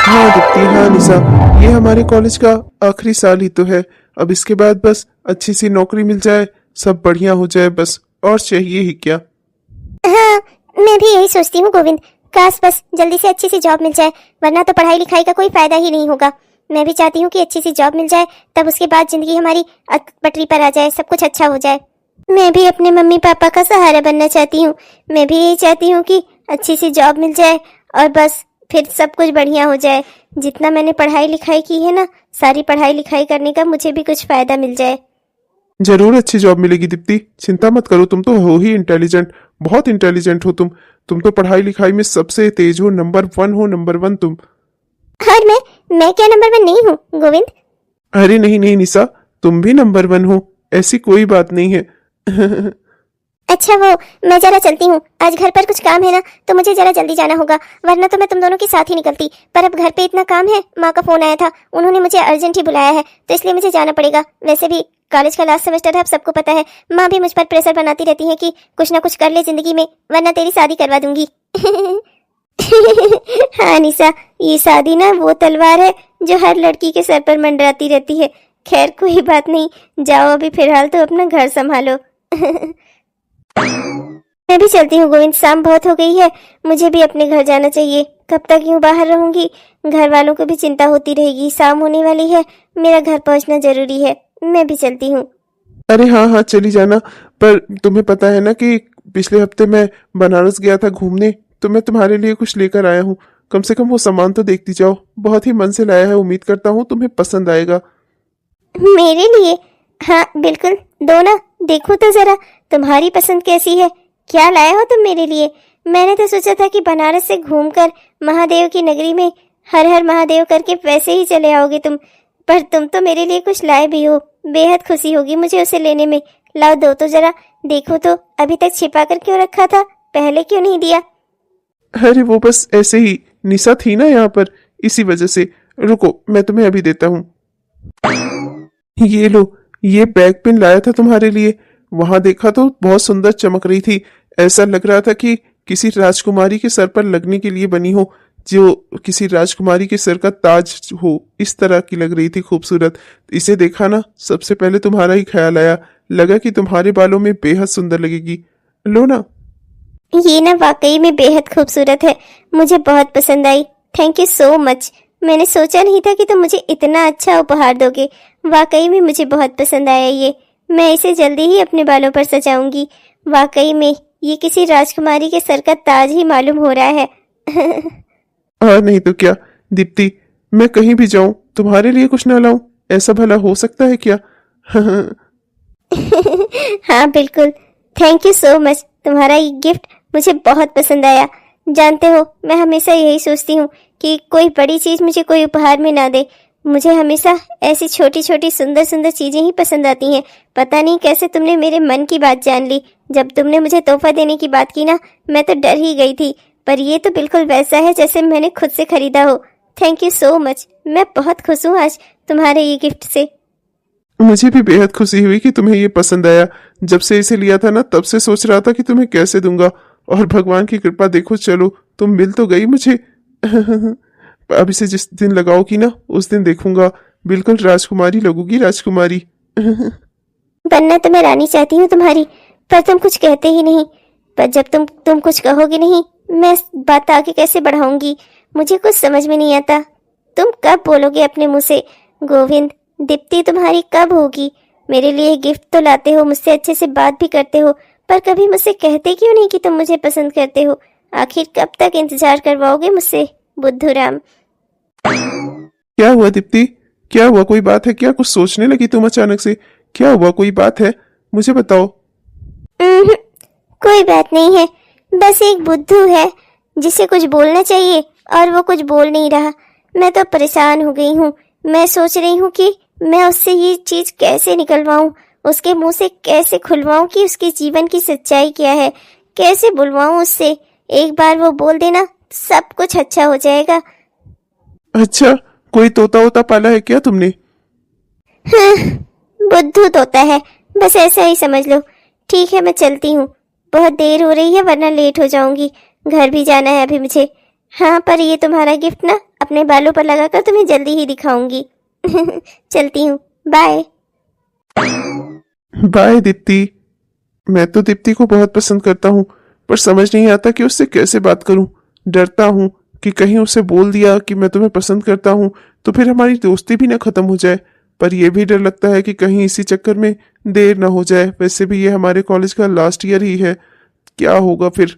हाँ दीप्ति, हाँ निशा, ये हमारे कॉलेज का आखिरी साल ही तो है। अब इसके बाद बस अच्छी सी नौकरी मिल जाए, सब बढ़िया हो जाए, बस और चाहिए ही क्या। हाँ, मैं भी यही सोचती हूँ गोविंद। काश बस जल्दी से अच्छी सी जॉब मिल जाए, वरना तो पढ़ाई लिखाई का कोई फायदा ही नहीं होगा। मैं भी चाहती हूँ कि अच्छी सी जॉब मिल जाए, तब उसके बाद जिंदगी हमारी पटरी पर आ जाए, सब कुछ अच्छा हो जाए। मैं भी अपने मम्मी पापा का सहारा बनना चाहती हूँ। मैं भी यही चाहती हूँ कि अच्छी सी जॉब मिल जाए और बस फिर सब कुछ बढ़िया हो जाए। जितना मैंने पढ़ाई लिखाई की है ना, सारी पढ़ाई लिखाई करने का मुझे भी कुछ फायदा मिल जाए। जरूर अच्छी जॉब मिलेगी दीप्ति, चिंता मत करो। तुम तो हो ही इंटेलिजेंट, बहुत इंटेलिजेंट हो तुम तो पढ़ाई लिखाई में सबसे तेज हो, नंबर वन हो, नंबर वन तुम। और मैं क्या नंबर 1 नहीं हूँ गोविंद? अरे नहीं नहीं निशा, तुम भी नंबर वन हो, ऐसी कोई बात नहीं है। अच्छा वो, मैं जरा चलती हूँ, आज घर पर कुछ काम है ना, तो मुझे जरा जल्दी जाना होगा, वरना तो मैं तुम दोनों के साथ ही निकलती। पर अब घर पे इतना काम है, माँ का फोन आया था, उन्होंने मुझे अर्जेंट ही बुलाया है, तो इसलिए मुझे जाना पड़ेगा। वैसे भी कॉलेज का लास्ट सेमेस्टर है, अब सबको पता है। माँ भी मुझ पर प्रेशर बनाती रहती है कि कुछ ना कुछ कर ले जिंदगी में, वरना तेरी शादी करवा दूंगी। हाँ निशा, ये शादी ना वो तलवार है जो हर लड़की के सर पर मंडराती रहती है। खैर कोई बात नहीं, जाओ अभी फिलहाल तो अपना घर संभालो। मैं भी चलती हूँ गोविंद, शाम बहुत हो गई है, मुझे भी अपने घर जाना चाहिए। कब तक यूं बाहर रहूंगी, घर वालों को भी चिंता होती रहेगी। शाम होने वाली है, मेरा घर पहुंचना जरूरी है। मैं भी चलती हूँ। अरे हाँ हाँ चली जाना, पर तुम्हें पता है ना कि पिछले हफ्ते मैं बनारस गया था घूमने, तो मैं तुम्हारे लिए कुछ लेकर आया हूँ। कम से कम वो सामान तो देखती जाओ, बहुत ही मन से लाया है, उम्मीद करता हूँ तुम्हें पसंद आएगा। मेरे लिए? हाँ बिल्कुल, दो ना, देखो तो जरा तुम्हारी पसंद कैसी है। क्या लाए हो तुम मेरे लिए? मैंने तो सोचा था कि बनारस से घूमकर महादेव की नगरी में हर हर महादेव करके वैसे ही चले आओगे तुम, पर तुम तो मेरे लिए कुछ लाए भी हो। बेहद खुशी होगी मुझे उसे लेने में। लाओ दो तो जरा, देखो तो, अभी तक छिपा कर क्यों रखा था, पहले क्यों नहीं दिया? अरे वो बस ऐसे ही, निशा थी ना यहाँ पर, इसी वजह से। रुको मैं तुम्हें अभी देता हूँ। ये लो, ये बैक पिन लाया था तुम्हारे लिए। वहां देखा तो बहुत सुंदर चमक रही थी, ऐसा लग रहा था कि किसी राजकुमारी के सर पर लगने के लिए बनी हो, जो किसी राजकुमारी के सर का ताज हो, इस तरह की लग रही थी, खूबसूरत। इसे देखा ना, सबसे पहले तुम्हारा ही ख्याल आया, लगा कि तुम्हारे बालों में बेहद सुंदर लगेगी। लो ना। ये ना वाकई में बेहद खूबसूरत है, मुझे बहुत पसंद आई। Thank you so much. मैंने सोचा नहीं था कि तुम मुझे इतना अच्छा उपहार दोगे। वाकई में मुझे बहुत पसंद आया ये। मैं इसे जल्दी ही अपने बालों पर सजाऊंगी। वाकई में ये किसी राजकुमारी के सर का ताज ही मालूम हो रहा है। और नहीं तो क्या दीप्ति, मैं कहीं भी जाऊं तुम्हारे लिए कुछ ना लाऊं, ऐसा भला हो सकता है क्या। हाँ बिल्कुल, थैंक यू सो मच। तुम्हारा ये गिफ्ट मुझे बहुत पसंद आया। जानते हो, मैं हमेशा यही सोचती हूँ कि कोई बड़ी चीज मुझे कोई उपहार में ना दे। मुझे हमेशा ऐसी छोटी छोटी सुंदर सुंदर चीजें ही पसंद आती हैं। पता नहीं कैसे तुमने मेरे मन की बात जान ली। जब तुमने मुझे तोहफा देने की बात की ना, मैं तो डर ही गई थी, पर ये तो बिल्कुल वैसा है जैसे मैंने खुद से खरीदा हो। Thank you so much. मैं बहुत खुश हूँ आज तुम्हारे ये गिफ्ट से। मुझे भी बेहद खुशी हुई कि तुम्हें ये पसंद आया। जब से इसे लिया था ना, तब से सोच रहा था कि तुम्हें कैसे दूंगा, और भगवान की कृपा देखो, चलो तुम मिल तो गई मुझे। अब इसे जिस दिन लगाओगी ना, उस दिन देखूंगा, बिल्कुल राजकुमारी लगूगी, राजकुमारी। बनना तो मैं रानी चाहती हूँ तुम्हारी, पर तुम कुछ कहते ही नहीं। पर जब तुम कुछ कहोगे नहीं, मैं इस बात आगे कैसे बढ़ाऊंगी, मुझे कुछ समझ में नहीं आता। तुम कब बोलोगे अपने मुंह से गोविंद? दीप्ति तुम्हारी कब होगी? मेरे लिए गिफ्ट तो लाते हो, मुझसे अच्छे से बात भी करते हो, पर कभी मुझसे कहते क्यों नहीं कि तुम मुझे पसंद करते हो? आखिर कब तक इंतजार करवाओगे मुझसे बुद्धू राम? क्या हुआ दीप्ति, क्या हुआ, कोई बात है क्या? कुछ सोचने लगी तुम अचानक से? क्या हुआ, कोई बात है, मुझे बताओ। उम्हूं, कोई बात नहीं है। बस एक बुद्धू है जिसे कुछ बोलना चाहिए और वो कुछ बोल नहीं रहा। मैं तो परेशान हो गई हूँ। मैं सोच रही हूँ कि मैं उससे ये चीज कैसे निकलवाऊं, उसके मुंह से कैसे खुलवाऊं कि उसके जीवन की सच्चाई क्या है, कैसे बुलवाऊं उससे। एक बार वो बोल देना, सब कुछ अच्छा हो जाएगा। अच्छा, कोई तोता वोता पाला है क्या तुमने? हाँ, बुद्धू तोता है, बस ऐसा ही समझ लो। ठीक है, मैं चलती हूँ, बहुत देर हो रही है वरना लेट हो जाऊंगी। घर भी जाना है अभी मुझे। हाँ, पर ये तुम्हारा गिफ्ट ना अपने बालों पर लगाकर तुम्हें जल्दी ही दिखाऊंगी। चलती हूँ, बाय। बाय दीप्ति। मैं तो दीप्ति को बहुत पसंद करता हूँ, पर समझ नहीं आता कि उससे कैसे बात करूँ। डरता हूँ कि कहीं उसे बोल दिया कि मैं तुम्हें पसंद करता हूँ तो फिर हमारी दोस्ती भी ना खत्म हो जाए। पर यह भी डर लगता है कि कहीं इसी चक्कर में देर ना हो जाए। वैसे भी ये हमारे कॉलेज का लास्ट ईयर ही है, क्या होगा फिर।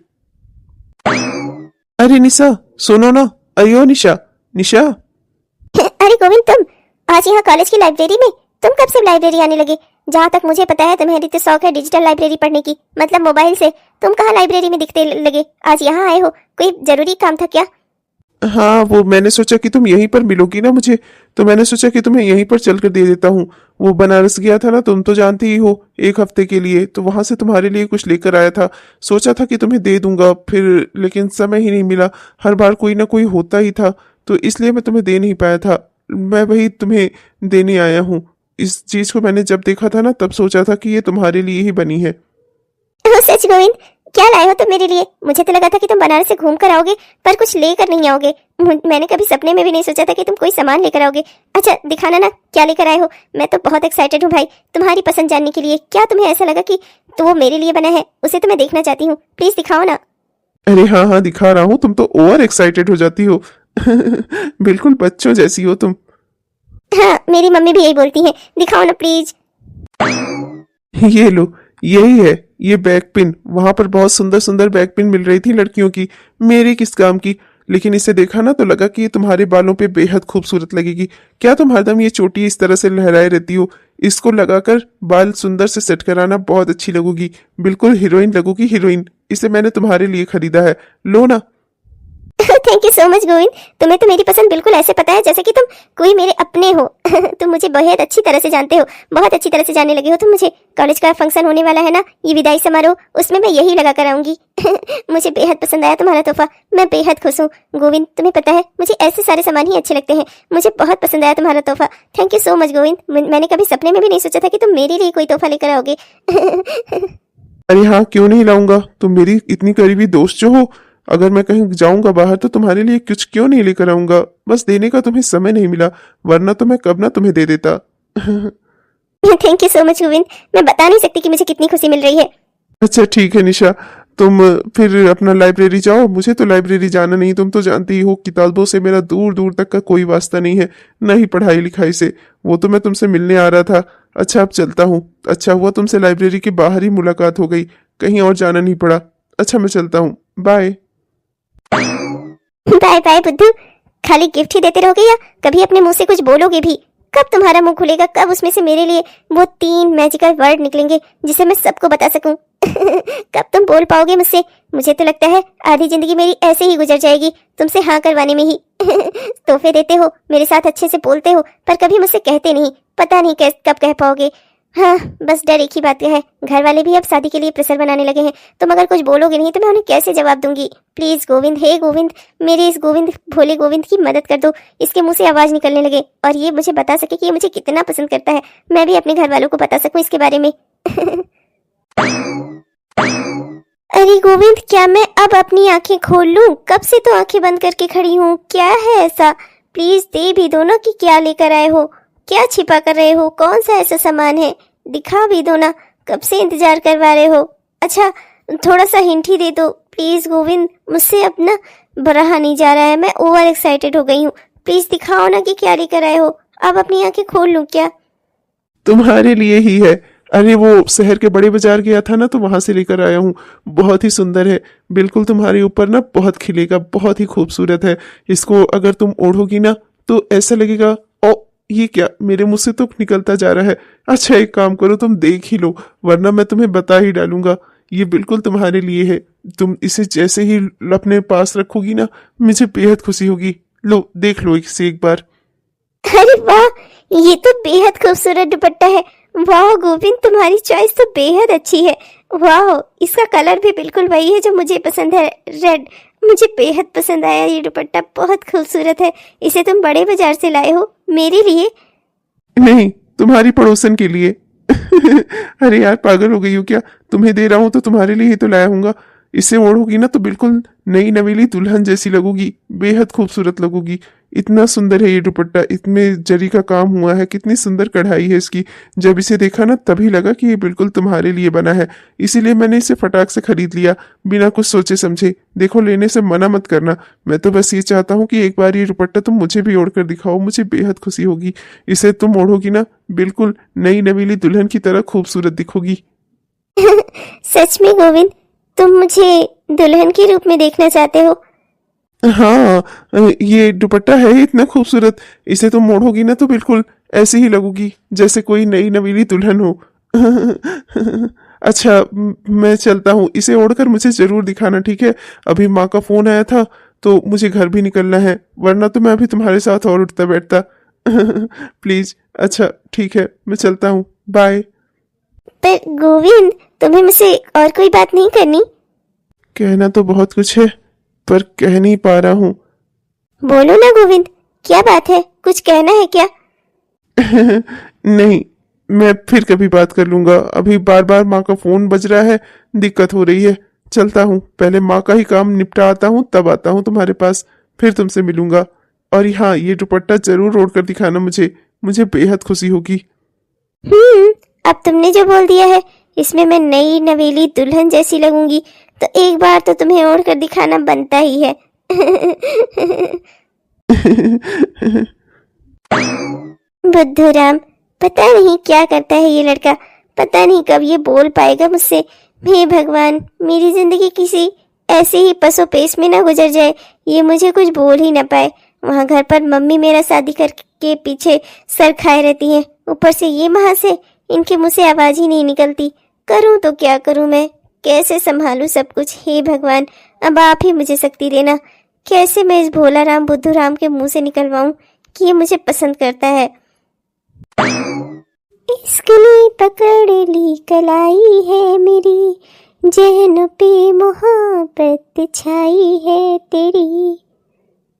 अरे निशा, सुनो ना। अयो निशा, निशा। अरे गोविंद, तुम आज यहाँ कॉलेज की लाइब्रेरी में? तुम कब से लाइब्रेरी आने लगे? जहाँ तक मुझे पता है तुम्हें तो शौक है डिजिटल लाइब्रेरी पढ़ने की, मतलब मोबाइल से। तुम कहाँ लाइब्रेरी में दिखते लगे? आज यहाँ आए हो, कोई जरूरी काम था क्या? हाँ, वो मैंने सोचा कि तुम यहीं पर मिलोगी ना मुझे, तो मैंने सोचा कि तुम्हें यहीं पर चल कर दे देता हूँ। वो बनारस गया था ना, तुम तो जानती ही हो, 1 हफ्ते के लिए, तो वहां से तुम्हारे लिए कुछ लेकर आया था। सोचा था कि तुम्हें दे दूंगा फिर, लेकिन समय ही नहीं मिला। हर बार कोई ना कोई होता ही था, तो इसलिए मैं तुम्हें दे नहीं पाया था। मैं वही तुम्हें देने आया हूँ। इस चीज को मैंने जब देखा था ना, तब सोचा था कि ये तुम्हारे लिए ही बनी है। ओह, सच गोविंद, क्या लाए हो तुम मेरे लिए? मुझे तो लगा था कि तुम बनारस से घूम कर आओगे, पर कुछ लेकर नहीं आओगे। मैंने कभी सपने में भी नहीं सोचा था कि तुम कोई सामान लेकर आओगे। अच्छा, दिखाना ना, क्या लेकर आए हो। मैं तो बहुत एक्साइटेड हूँ भाई, तुम्हारी पसंद जानने के लिए। क्या तुम्हें ऐसा लगा कि तो वो मेरे लिए बना है, उसे तो मैं देखना चाहती हूँ। प्लीज दिखाओ ना। अरे हाँ हाँ, दिखा रहा हूँ। तुम तो ओवर एक्साइटेड हो जाती हो। बिल्कुल बच्चों जैसी हो तुम। हाँ, मेरी मम्मी भी यही बोलती है। दिखाओ ना प्लीज। ये लो, यही है। ये बैक पिन, वहां पर बहुत सुंदर सुंदर बैक पिन मिल रही थी लड़कियों की, मेरी किस काम की। लेकिन इसे देखा ना तो लगा कि ये तुम्हारे बालों पे बेहद खूबसूरत लगेगी। क्या तुम हरदम ये चोटी इस तरह से लहराए रहती हो? इसको लगाकर बाल सुंदर से सेट कराना, बहुत अच्छी लगोगी। बिल्कुल हीरोइन लगोगी, हीरोइन। इसे मैंने तुम्हारे लिए खरीदा है, लो ना। Thank you so much Govind. तुम्हें तो मेरी पसंद बिल्कुल ऐसे पता है जैसे कि तुम कोई मेरे अपने हो। तुम मुझे बहुत अच्छी तरह से जानते हो, बहुत अच्छी तरह से जानने लगे हो तुम मुझे। कॉलेज का फंक्शन होने वाला है ना, ये विदाई समारोह, उसमें मैं यही लगा कर आऊंगी। मुझे बेहद पसंद आया तुम्हारा तोहफा, मैं बेहद खुश हूँ गोविंद। तुम्हें पता है मुझे ऐसे सारे सामान ही अच्छे लगते हैं। मुझे बहुत पसंद आया तुम्हारा तोहफा। Thank you so much Govind. मैंने कभी सपने में भी नहीं सोचा था कि तुम मेरे लिए कोई तोहफा लेकर आओगे। अरे हाँ, क्यों नहीं लाऊंगा। तुम मेरी इतनी करीबी दोस्त जो हो। अगर मैं कहीं जाऊंगा बाहर तो तुम्हारे लिए कुछ क्यों नहीं लेकर आऊंगा। बस देने का तुम्हें समय नहीं मिला, वरना तो मैं कब ना तुम्हें दे देता। Thank you so much Govind. मैं बता नहीं सकती कि मुझे कितनी खुशी मिल रही है। अच्छा ठीक है निशा, तुम फिर अपना लाइब्रेरी जाओ। मुझे तो लाइब्रेरी जाना नहीं, तुम तो जानती ही हो किताबों से मेरा दूर दूर तक का कोई वास्ता नहीं है, न ही पढ़ाई लिखाई से। वो तो मैं तुमसे मिलने आ रहा था। अच्छा, अब चलता हूँ। अच्छा हुआ तुमसे लाइब्रेरी के बाहर ही मुलाकात हो गई, कहीं और जाना नहीं पड़ा। अच्छा, मैं चलता हूँ, बाय। बाय बाय बुद्धू। खाली गिफ्ट ही देते रहोगे या कभी अपने मुंह से कुछ बोलोगे भी? कब तुम्हारा मुंह खुलेगा, कब उसमें से मेरे लिए वो 3 मैजिकल वर्ड निकलेंगे जिसे मैं सबको बता सकूं? कब तुम बोल पाओगे मुझसे? मुझे तो लगता है आधी जिंदगी मेरी ऐसे ही गुजर जाएगी तुमसे हाँ करवाने में ही। तोहफे देते हो, मेरे साथ अच्छे से बोलते हो, पर कभी मुझसे कहते नहीं। पता नहीं कब कह पाओगे। हाँ, बस डर एक ही बात का है, घर वाले भी अब शादी के लिए प्रेशर बनाने लगे हैं। तुम अगर कुछ बोलोगे नहीं तो मैं उन्हें कैसे जवाब दूंगी? प्लीज गोविंद, हे गोविंद, मेरे इस गोविंद, भोले गोविंद की मदद कर दो। इसके मुंह से आवाज निकलने लगे और ये मुझे बता सके कि ये मुझे कितना पसंद करता है। मैं भी अपने घर वालों को बता सकूं इसके बारे में। अरे गोविंद, क्या मैं अब अपनी आंखें खोल लूं? कब से तो आंखें बंद करके खड़ी हूँ। क्या है ऐसा? प्लीज दे भी दो ना कि क्या लेकर आए हो, क्या छिपा कर रहे हो, कौन सा ऐसा सामान है? दिखा भी दो ना, कब से इंतजार करवा रहे हो। अच्छा, थोड़ा सा हिंट ही दे दो प्लीज गोविंद। मुझसे अब ना रहा नहीं जा रहा है, मैं ओवर एक्साइटेड हो गई हूँ। प्लीज दिखाओ ना कि क्या लेकर आए हो। अब अपनी आंखें खोल लूं क्या? तुम्हारे लिए ही है। अरे वो शहर के बड़े बाजार गया था ना, तो वहां से लेकर आया हूँ। बहुत ही सुंदर है, बिल्कुल तुम्हारे ऊपर ना बहुत खिलेगा, बहुत ही खूबसूरत है। इसको अगर तुम ओढ़ोगी ना तो ऐसा लगेगा, ओ ये क्या मेरे मुंह से तो निकलता जा रहा है। अच्छा, एक काम करो, तुम देख ही लो, वरना मैं तुम्हें बता ही डालूंगा। ये बिल्कुल तुम्हारे लिए है। तुम इसे जैसे ही अपने पास रखोगी ना, मुझे बेहद खुशी होगी। लो, देख लो इसे एक बार। अरे वाह, ये तो बेहद खूबसूरत दुपट्टा है। वाह गोविंद, तुम्हारी चॉइस तो बेहद अच्छी है। वाह, इसका कलर भी बिल्कुल वही है जो मुझे पसंद है, रेड। मुझे बेहद पसंद आया ये दुपट्टा, बहुत खूबसूरत है। इसे तुम बड़े बाजार से लाए हो मेरे लिए? नहीं, तुम्हारी पड़ोसन के लिए। अरे यार, पागल हो गई हो क्या? तुम्हें दे रहा हूं तो तुम्हारे लिए ही तो लाया हूंगा। इसे ओढ़ोगी ना तो बिल्कुल नई नवेली दुल्हन जैसी लगोगी, बेहद खूबसूरत लगोगी। इतना सुंदर है ये दुपट्टा, इसमें जरी का काम हुआ है, कितनी सुंदर कढ़ाई है इसकी। जब इसे देखा ना तभी लगा कि ये बिल्कुल तुम्हारे लिए बना है, इसीलिए मैंने इसे फटाक से खरीद लिया बिना कुछ सोचे समझे। देखो, लेने से मना मत करना, मैं तो बस ये चाहता हूँ कि एक बार ये दुपट्टा तुम मुझे भी ओढ़ कर दिखाओ, मुझे बेहद खुशी होगी। इसे तुम ओढ़ोगी ना बिल्कुल नई नवेली दुल्हन की तरह खूबसूरत दिखोगी। सच में गोविंद, तुम मुझे दुल्हन के रूप में देखना चाहते हो? हाँ, ये दुपट्टा है ही इतना खूबसूरत, इसे तुम ओढ़ोगी ना तो बिल्कुल ऐसे ही लगोगी जैसे कोई नई नवीली दुल्हन हो। अच्छा, मैं चलता हूँ, इसे ओढ़कर मुझे जरूर दिखाना, ठीक है? अभी माँ का फोन आया था तो मुझे घर भी निकलना है, वरना तो मैं अभी तुम्हारे साथ और उठता बैठता। प्लीज। अच्छा ठीक है, मैं चलता हूँ, बाय। पर गोविंद, तुम्हें मुझसे और कोई बात नहीं करनी? कहना तो बहुत कुछ है पर कह नहीं पा रहा हूँ। बोलो ना गोविंद, क्या बात है? कुछ कहना है क्या? नहीं, मैं फिर कभी बात कर लूंगा, अभी बार बार माँ का फोन बज रहा है, दिक्कत हो रही है। चलता हूँ, पहले माँ का ही काम निपटा आता हूँ, तब आता हूँ तुम्हारे पास, फिर तुमसे मिलूंगा। और हाँ, ये दुपट्टा जरूर ओढ़ कर दिखाना मुझे, मुझे बेहद खुशी होगी। अब तुमने जो बोल दिया है, इसमें मैं नई नवेली दुल्हन जैसी लगूंगी, तो एक बार तो तुम्हें ओढ़ कर दिखाना बनता ही है। बुद्धूराम, पता नहीं क्या करता है ये लड़का, पता नहीं कब ये बोल पाएगा मुझसे। हे भगवान, मेरी जिंदगी किसी ऐसे ही पसोपेश में ना गुजर जाए, ये मुझे कुछ बोल ही ना पाए। वहाँ घर पर मम्मी मेरा शादी करके पीछे सर खाए रहती हैं, ऊपर से ये महा से इनके मुंह से आवाज ही नहीं निकलती। करूं तो क्या करूं मैं, कैसे संभालूं सब कुछ? हे भगवान, अब आप ही मुझे शक्ति देना। कैसे मैं इस भोला राम बुद्धू राम के मुंह से निकलवाऊं कि ये मुझे पसंद करता है? इश्क ने पकड़ ली कलाई है मेरी, जहन पे मोहब्बत छाई है तेरी।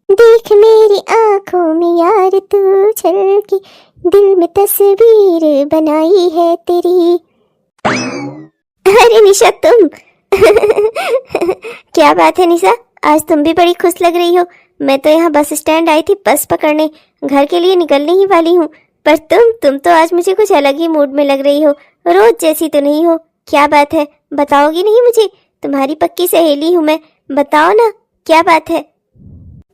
देख मेरी आंखों में यार तू छलकी, दिल में तस्वीर बनाई है तेरी। अरे निशा, तुम? क्या बात है निशा, आज तुम भी बड़ी खुश लग रही हो। मैं तो यहाँ बस स्टैंड आई थी बस पकड़ने, घर के लिए निकलने ही वाली हूँ, पर तुम तो आज मुझे कुछ अलग ही मूड में लग रही हो, रोज जैसी तो नहीं हो। क्या बात है, बताओगी नहीं मुझे? तुम्हारी पक्की सहेली हूँ मैं, बताओ ना क्या बात है?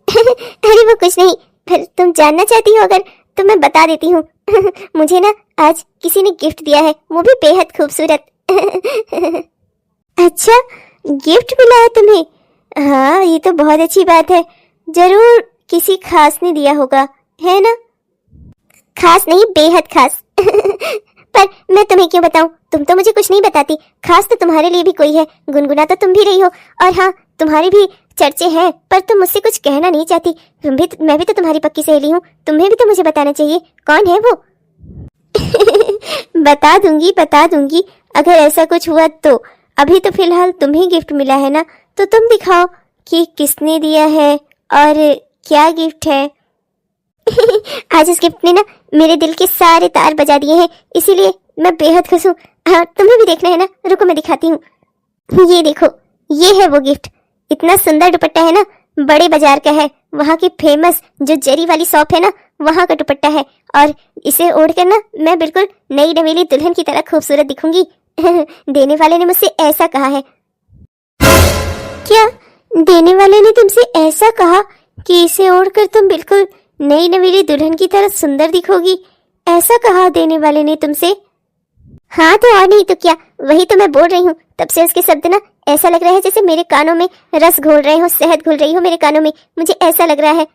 अरे वो कुछ नहीं, फिर तुम जानना चाहती हो अगर तो मैं बता देती हूँ। मुझे ना आज किसी ने गिफ्ट दिया है, वो भी बेहद खूबसूरत। अच्छा, गिफ्ट मिला है तुम्हें? हाँ, ये तो बहुत अच्छी बात है। जरूर किसी खास ने दिया होगा, है ना? खास नहीं, बेहद खास। पर मैं तुम्हें क्यों बताऊं, तुम तो मुझे कुछ नहीं बताती। खास तो तुम्हारे लिए भी कोई है, गुनगुना तो तुम भी रही हो, और हाँ, तुम्हारी भी चर्चे हैं, पर तुम मुझसे कुछ कहना नहीं चाहती। मैं भी तो तुम्हारी पक्की सहेली हूँ, तुम्हें भी तो मुझे बताना चाहिए। कौन है वो? बता दूंगी अगर ऐसा कुछ हुआ तो। अभी तो फिलहाल तुम्हें गिफ्ट मिला है ना, तो तुम दिखाओ कि किसने दिया है और क्या गिफ्ट है। आज इस गिफ्ट ने ना मेरे दिल के सारे तार बजा दिए हैं, इसीलिए मैं बेहद खुश हूँ। हाँ, तुम्हें भी देखना है ना, रुको मैं दिखाती हूँ। ये देखो, ये है वो गिफ्ट। इतना सुंदर दुपट्टा है ना, बड़े बाजार का है, वहाँ की फेमस जो जरी वाली शॉप है ना, वहाँ का दुपट्टा है। और इसे ओढ़कर ना मैं बिल्कुल नई नवेली दुल्हन की तरह खूबसूरत दिखूंगी। देने वाले ने मुझसे ऐसा कहा है। क्या देने वाले ने तुमसे ऐसा कहा कि इसे ओढ़कर तुम बिल्कुल नई नवेली दुल्हन की तरह सुंदर दिखोगी? ऐसा कहा देने वाले ने तुमसे? हाँ तो और नहीं तो क्या, वही तो मैं बोल रही हूँ। तब से उसके शब्द ना ऐसा लग रहा है जैसे मेरे कानों में रस घोल रहे हो, शहद घोल रही हो मेरे कानों में, मुझे ऐसा लग रहा है।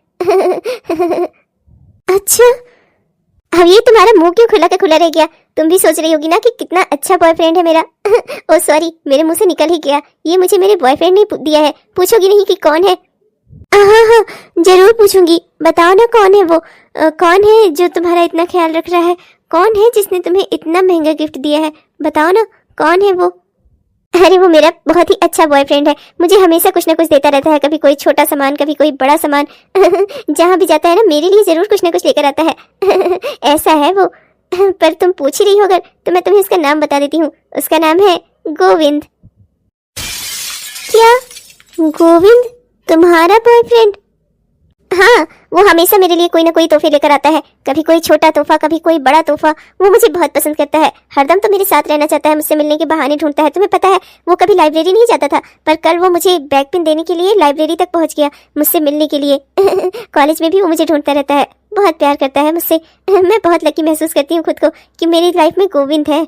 अच्छा, अब ये तुम्हारा मुंह क्यों खुला का खुला रह गया? तुम भी सोच रही होगी ना कि कितना अच्छा बॉयफ्रेंड है मेरा। ओ सॉरी, मेरे मुंह से निकल ही गया, ये मुझे मेरे बॉयफ्रेंड ने दिया है। पूछोगी नहीं कि कौन है? हाँ हाँ, जरूर पूछूंगी। बताओ ना कौन है वो, कौन है जो तुम्हारा इतना ख्याल रख रहा है? कौन है जिसने तुम्हें इतना महंगा गिफ्ट दिया है? बताओ ना कौन है वो? अरे वो मेरा बहुत ही अच्छा बॉयफ्रेंड है, मुझे हमेशा कुछ ना कुछ देता रहता है, कभी कोई छोटा सामान, कभी कोई बड़ा सामान। जहाँ भी जाता है ना मेरे लिए जरूर कुछ ना कुछ लेकर आता है। ऐसा है वो। पर तुम पूछ ही रही हो अगर, तो मैं तुम्हें उसका नाम बता देती हूँ। उसका नाम है गोविंद। क्या गोविंद तुम्हारा बॉयफ्रेंड? हाँ, वो हमेशा मेरे लिए कोई ना कोई तोहफे लेकर आता है, कभी कोई छोटा तोहफा, कभी कोई बड़ा तोहफा। वो मुझे बहुत पसंद करता है, हरदम तो मेरे साथ रहना चाहता है, मुझसे मिलने के बहाने ढूंढता है। तुम्हें पता है वो कभी लाइब्रेरी नहीं जाता था, पर कल वो मुझे बैग पेन देने के लिए लाइब्रेरी तक पहुंच गया, मुझसे मिलने के लिए। कॉलेज में भी वो मुझे ढूंढता रहता है, बहुत प्यार करता है मुझसे। मैं बहुत लकी महसूस करती हूँ खुद को कि मेरी लाइफ में गोविंद है।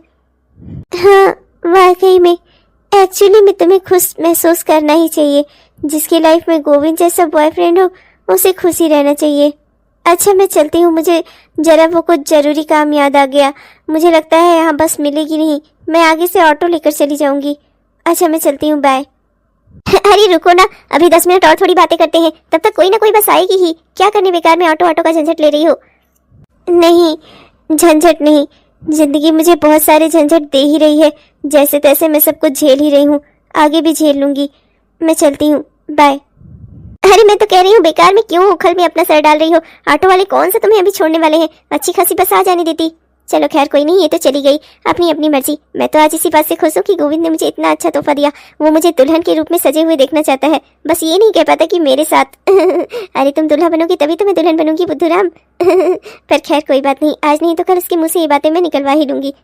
हाँ वाकई में, एक्चुअली में तुम्हें खुश महसूस करना ही चाहिए। जिसकी लाइफ में गोविंद जैसा बॉयफ्रेंड हो उसे खुशी रहना चाहिए। अच्छा मैं चलती हूँ, मुझे जरा वो कुछ जरूरी काम याद आ गया। मुझे लगता है यहाँ बस मिलेगी नहीं, मैं आगे से ऑटो लेकर चली जाऊंगी। अच्छा मैं चलती हूँ, बाय। अरे रुको ना, अभी 10 मिनट और थोड़ी बातें करते हैं, तब तक कोई ना कोई बस आएगी ही। क्या करने बेकार में ऑटो का झंझट ले रही हो? नहीं झंझट नहीं, जिंदगी मुझे बहुत सारे झंझट दे ही रही है। जैसे तैसे मैं सब कुछ झेल ही रही हूँ, आगे भी झेल लूंगी। मैं चलती हूँ, बाय। अरे मैं तो कह रही हूँ बेकार में क्यों उखल में अपना सर डाल रही हो? ऑटो वाले कौन सा तुम्हें अभी छोड़ने वाले हैं? अच्छी खासी बस आ जाने देती। चलो खैर कोई नहीं, ये तो चली गई, अपनी अपनी मर्जी। मैं तो आज इसी बात से खुश हूँ कि गोविंद ने मुझे इतना अच्छा तोहफा दिया। वो मुझे दुल्हन के रूप में सजे हुए देखना चाहता है, बस ये नहीं कह पाता कि मेरे साथ। अरे तुम दुल्हा बनोगी तभी तो मैं दुल्हन बनूंगी बुद्धूराम। पर खैर कोई बात नहीं, आज नहीं तो कल उसके मुंह से ये बातें मैं निकलवा ही लूंगी।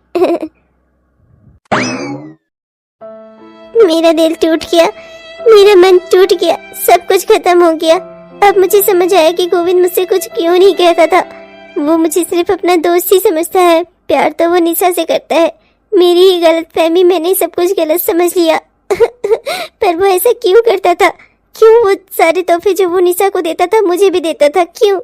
मेरा दिल टूट गया, मेरा मन टूट गया, सब कुछ खत्म हो गया। अब मुझे समझ आया कि गोविंद मुझसे कुछ क्यों नहीं कहता था। वो मुझे सिर्फ अपना दोस्त ही समझता है, प्यार तो वो निशा से करता है। मेरी ही गलतफहमी, मैंने सब कुछ गलत समझ लिया। पर वो ऐसा क्यों करता था? क्यों वो सारे तोहफे जो वो निशा को देता था मुझे भी देता था? क्यों?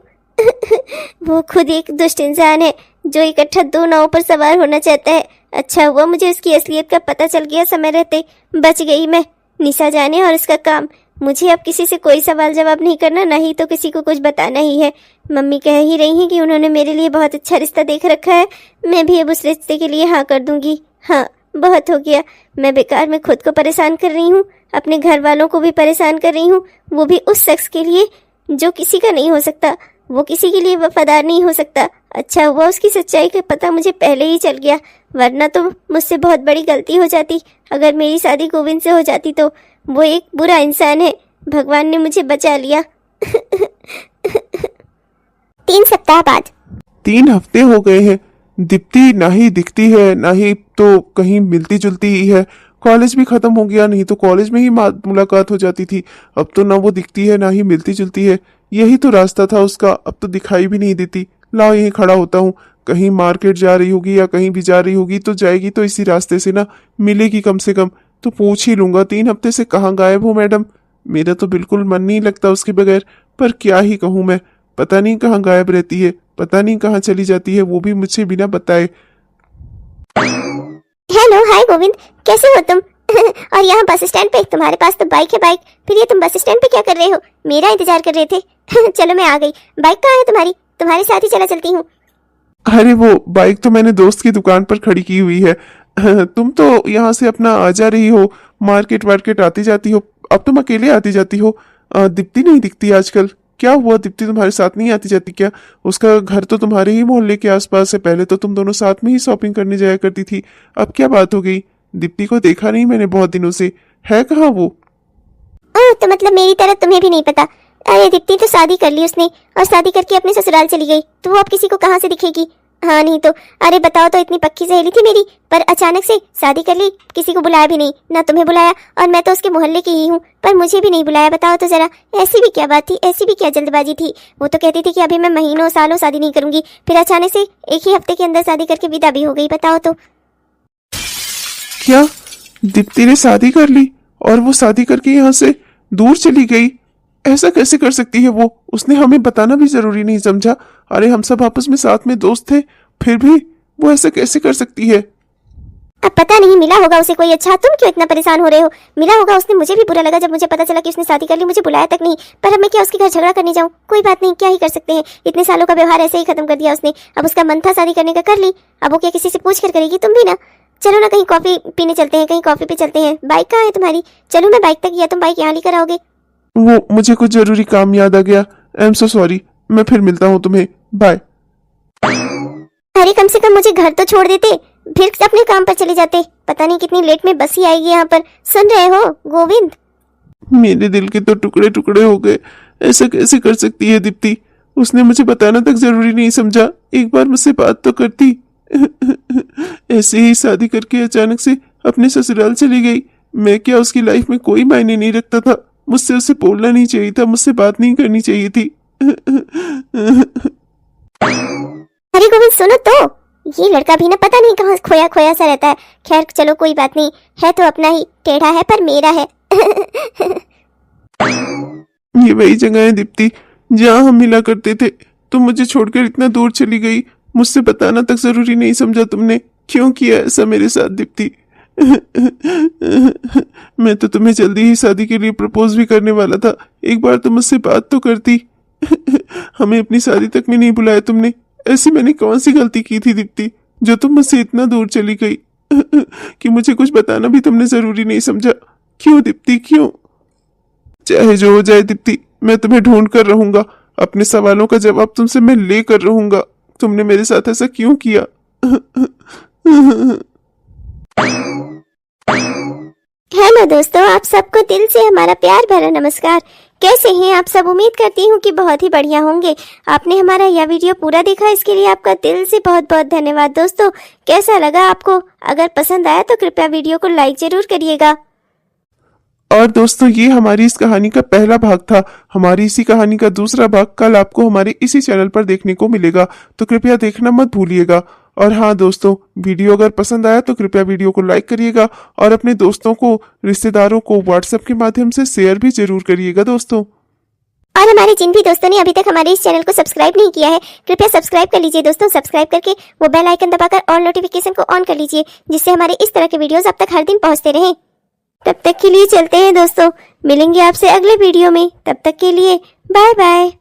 वो खुद एक दुष्ट इंसान है जो इकट्ठा 2 नावों पर सवार होना चाहता है। अच्छा हुआ मुझे उसकी असलियत का पता चल गया, समय रहते बच गई मैं। निशा जाने और उसका काम। मुझे अब किसी से कोई सवाल जवाब नहीं करना, ना ही तो किसी को कुछ बताना ही है। मम्मी कह ही रही हैं कि उन्होंने मेरे लिए बहुत अच्छा रिश्ता देख रखा है, मैं भी अब उस रिश्ते के लिए हाँ कर दूंगी। हाँ बहुत हो गया, मैं बेकार में खुद को परेशान कर रही हूँ, अपने घर वालों को भी परेशान कर रही हूँ, वो भी उस शख्स के लिए जो किसी का नहीं हो सकता, वो किसी के लिए वफादार नहीं हो सकता। अच्छा हुआ उसकी सच्चाई का पता मुझे पहले ही चल गया, वरना तो मुझसे बहुत बड़ी गलती हो जाती। अगर मेरी शादी गोविंद से हो जाती तो। वो एक बुरा इंसान है, भगवान ने मुझे बचा लिया। 3 सप्ताह बाद। 3 हफ्ते हो गए हैं, दीप्ति ना ही दिखती है, ना ही तो कहीं मिलती जुलती ही है। कॉलेज भी खत्म हो गया, नहीं तो कॉलेज में ही मुलाकात हो जाती थी। अब तो ना वो दिखती है, ना ही मिलती जुलती है। यही तो रास्ता था उसका, अब तो दिखाई भी नहीं देती। लाओ यहीं खड़ा होता हूँ, कहीं मार्केट जा रही होगी या कहीं भी जा रही होगी तो जाएगी तो इसी रास्ते से ना, मिलेगी कम से कम तो पूछ ही लूंगा 3 हफ्ते से कहाँ गायब हो मैडम। मेरा तो बिल्कुल मन नहीं लगता उसके बगैर, पर क्या ही कहूँ मैं। पता नहीं कहाँ गायब रहती है, पता नहीं कहाँ चली जाती है, वो भी मुझे बिना बताए। हेलो हाय गोविंद, कैसे हो तुम? और यहाँ बस स्टैंड पे तुम्हारे पास तो बाइक है, बाइक, फिर ये तुम बस स्टैंड पे क्या कर रहे हो? मेरा इंतजार कर रहे थे। चलो मैं आ गई। बाइक कहाँ है तुम्हारी? तुम्हारे साथ ही चला चलती हूँ। अरे वो बाइक तो मैंने दोस्त की दुकान पर खड़ी की हुई है। तुम तो यहाँ से अपना आ जा रही हो, मार्केट वार्केट आती जाती हो। अब तुम अकेले आती जाती हो, दीप्ति नहीं दिखती आजकल। क्या हुआ, दीप्ति तुम्हारे साथ नहीं आती जाती क्या? उसका घर तो तुम्हारे ही मोहल्ले के आसपास है, पहले तो तुम दोनों साथ में ही शॉपिंग करने जाया करती थी। अब क्या बात हो गई? दीप्ति को देखा नहीं मैंने बहुत दिनों से, है कहाँ वो? ओह, तो मतलब मेरी तरह तुम्हें भी नहीं पता? अरे दीप्ति तो शादी कर ली उसने, और शादी करके अपने ससुराल चली गई, तो वो अब किसी को कहाँ से दिखेगी? हाँ नहीं तो, अरे बताओ तो, इतनी पक्की सहेली थी मेरी, पर अचानक से शादी कर ली, किसी को बुलाया भी नहीं, ना तुम्हें बुलाया, और मैं तो उसके मोहल्ले की ही हूँ, पर मुझे भी नहीं बुलाया। बताओ तो जरा, ऐसी भी क्या बात थी, ऐसी भी क्या जल्दबाजी थी? वो तो कहती थी कि अभी मैं महीनों सालों शादी नहीं करूंगी, फिर अचानक से 1 ही हफ्ते के अंदर शादी करके विदा भी हो गई। बताओ तो। क्या दीप्ति ने शादी कर ली और वो शादी करके यहाँ से दूर चली गई? ऐसा कैसे कर सकती है वो? उसने हमें बताना भी जरूरी नहीं समझा। अरे हम सब आपस में साथ में दोस्त थे, फिर भी वो ऐसा कैसे कर सकती है? अब पता नहीं, मिला होगा उसे कोई अच्छा। तुम क्यों इतना परेशान हो रहे हो? मिला होगा उसने, मुझे भी बुरा लगा जब मुझे पता चला कि उसने शादी कर ली, मुझे बुलाया तक नहीं। पर अब मैं क्या उसके घर झगड़ा करने जाऊं? कोई बात नहीं, क्या ही कर सकते हैं, इतने सालों का व्यवहार ऐसे ही खत्म कर दिया उसने। अब उसका मन था शादी करने का, कर ली, अब वो क्या किसी से पूछ कर करेगी? तुम भी ना, चलो ना कहीं कॉफी पीने चलते हैं, कहीं कॉफी पे चलते हैं। बाइक कहाँ है तुम्हारी? चलो मैं बाइक तक, या तुम बाइक यहाँ लेकर आओगे? वो मुझे कुछ जरूरी काम याद आ गया, आई एम सो सॉरी। मैं फिर मिलता हूँ तुम्हें, बाय। अरे कम से कम मुझे घर तो छोड़ देते, फिर अपने काम पर चले जाते। पता नहीं कितनी लेट में बस ही आएगी यहाँ पर। सुन रहे हो गोविंद? मेरे दिल के तो टुकड़े टुकड़े हो गए। ऐसा कैसे कर सकती है दीप्ति? उसने मुझे बताना तक जरूरी नहीं समझा, एक बार मुझसे बात तो करती। ऐसे ही शादी करके अचानक से अपने ससुराल चली गई। मैं क्या उसकी लाइफ में कोई मायने नहीं रखता था? मुझसे उसे बोलना नहीं चाहिए था, मुझसे बात नहीं करनी चाहिए थी। अरे गोविंद सुनो तो, ये लड़का भी ना पता नहीं कहाँ खोया खोया सा रहता है। खैर चलो कोई बात नहीं, है तो अपना ही, टेढ़ा है पर मेरा है। ये वही जगह है दीप्ति जहाँ हम मिला करते थे। तुम मुझे छोड़कर इतना दूर चली गई, मुझसे बताना तक जरूरी नहीं समझा तुमने। क्यों किया ऐसा मेरे साथ दीप्ति? मैं तो तुम्हें जल्दी ही शादी के लिए प्रपोज भी करने वाला था, एक बार तो मुझसे बात तो करती। हमें अपनी शादी तक में नहीं बुलाया तुमने। ऐसी मैंने कौन सी गलती की थी दीप्ति जो तुम मुझसे इतना दूर चली गई? कि मुझे कुछ बताना भी तुमने जरूरी नहीं समझा। क्यों दीप्ति क्यों? चाहे जो हो जाए दीप्ति, मैं तुम्हें ढूंढ कर रहूंगा। अपने सवालों का जवाब तुमसे मैं लेकर रहूंगा। तुमने मेरे साथ ऐसा क्यों किया? हेलो दोस्तों, आप सबको दिल से हमारा प्यार भरा नमस्कार। कैसे हैं आप सब? उम्मीद करती हूँ कि बहुत ही बढ़िया होंगे। आपने हमारा यह वीडियो पूरा देखा, इसके लिए आपका दिल से बहुत बहुत धन्यवाद। दोस्तों कैसा लगा आपको? अगर पसंद आया तो कृपया वीडियो को लाइक जरूर करिएगा। और दोस्तों ये हमारी इस कहानी का पहला भाग था। हमारी इसी कहानी का दूसरा भाग कल आपको हमारे इसी चैनल पर देखने को मिलेगा, तो कृपया देखना मत भूलिएगा। और हाँ दोस्तों, वीडियो अगर पसंद आया तो कृपया वीडियो को लाइक करिएगा और अपने दोस्तों को, रिश्तेदारों को व्हाट्सएप के माध्यम से शेयर भी जरूर करिएगा दोस्तों। और हमारे जिन भी दोस्तों ने अभी तक हमारे इस चैनल को सब्सक्राइब नहीं किया है, कृपया सब्सक्राइब कर लीजिए दोस्तों। सब्सक्राइब करके वो बेल आइकन दबाकर ऑल नोटिफिकेशन को ऑन कर लीजिए, जिससे हमारे इस तरह के वीडियोस आप तक हर दिन पहुंचते रहें। तब तक के लिए चलते हैं दोस्तों, मिलेंगे आपसे अगले वीडियो में। तब तक के लिए बाय बाय।